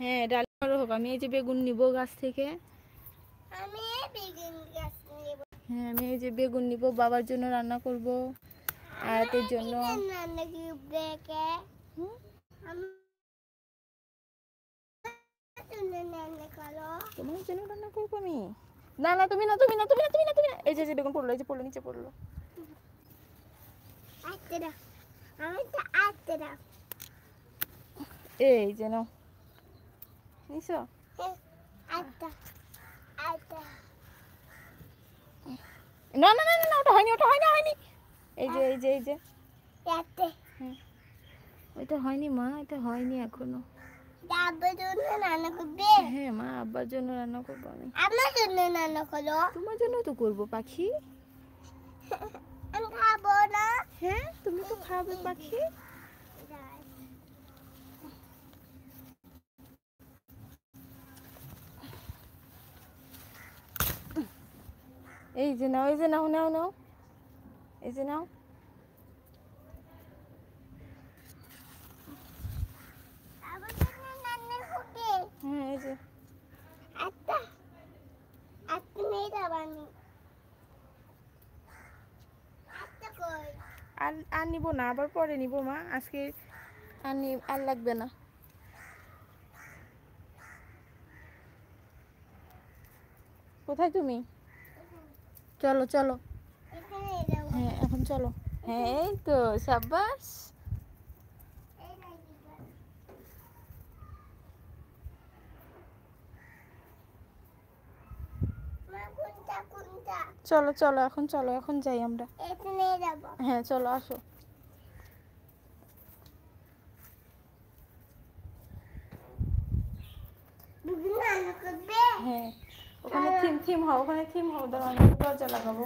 হ্যাঁ ডাল বড় হোক। আমি এই যে বেগুন নিব গাছ থেকে। হ্যাঁ আমি এই যে বেগুন নিব, বাবার জন্য রান্না করব, আয়াতের জন্য। তোমার জন্য রান্না করবো আমি। না না তুমি না, তুমি না, তুমি না, তুমি না, তুমি না। এই যে বেগুন পড়লো, এই যে পড়লো, নিচে পড়লো। এই যে নাও, নিছো? না না না না, ওটা হয়নি, ওটা হয়নি, হয়নি। এই যে এই যে এই যে ওইটা হয়নি মা, এটা হয়নি এখনো। হ্যাঁ মা, আব্বার জন্য রান্না করবো আমি। আমার জন্য রান্না করো। তোমার জন্য তো করবো পাখি। আমি খাবো না। হ্যাঁ তুমি তো খাবে পাখি। এই যে নাও, এই যে নাও, নাও নাও, এই যে নাও। হ্যাঁ এই যে আর নিবো না, আবার পরে নিবো মা, আজকে আর লাগবে না। কোথায় তুমি? চলো চলো। হ্যাঁ এখন চলো। হ্যাঁ এই তো, সাব্বাস। চলো চলো এখন, চলো এখন যাই আমরা। হ্যাঁ চলো আসো। হ্যাঁ ওখানে থিম হও, ওখানে থিম হও, দাঁড়াও দরজা লাগাবো।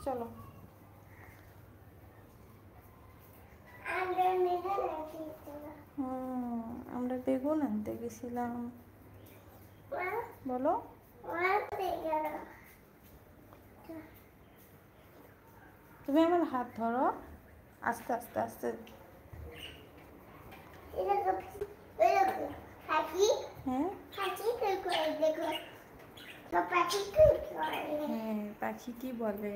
চলো। আমরা বেগুন আনতে গেছিলাম। বলো। তুমি আমার হাত ধরো, আস্তে আস্তে আস্তে। হ্যাঁ হ্যাঁ পাখি কি বলে?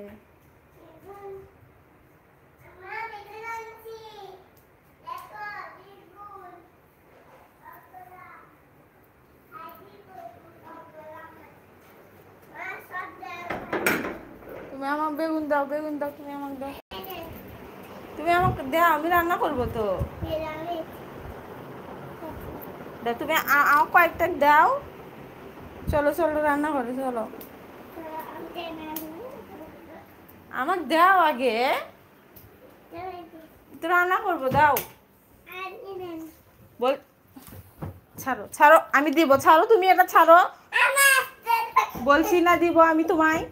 তুমি আমার বেগুন দাও, বেগুন দাও, তুমি আমাকে দাও, তুমি আমাকে দাও, আমি রান্না করবো তো। তুমি কয়েকটা দাও। চলো চলো রান্না করে চলো। আমার দাও আগে, তো রান্না করবো, দাও। বল, ছাড়ো ছাড়ো, আমি দিব, ছাড়ো তুমি এটা ছাড়ো। বলছি না দিব আমি তোমায়।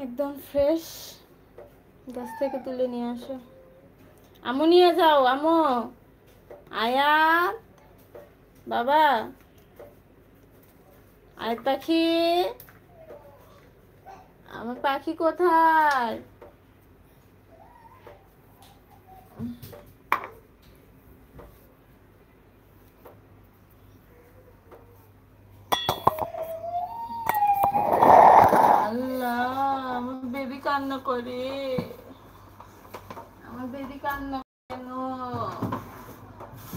একদম ফ্রেশ গাছ থেকে তুলে নিয়ে আসো। আমু নিয়ে যাও, আমু। আয়াত বাবা, আয়াত পাখি, আমার পাখি কোথায়? আল্লাহ, আমার বেবি কান্না করে, আমার বেবি কান্না কেন?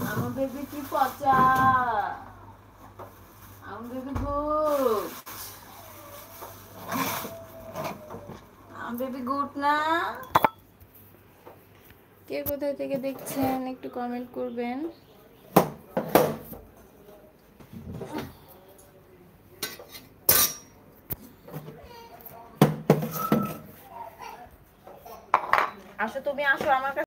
আমার বেবি কি পচা? আমার বেবি গুড, আমার বেবি গুড না? কে কোথায় থেকে দেখছেন একটু কমেন্ট করবেন। আসো তুমি, আসো আমার কাছে।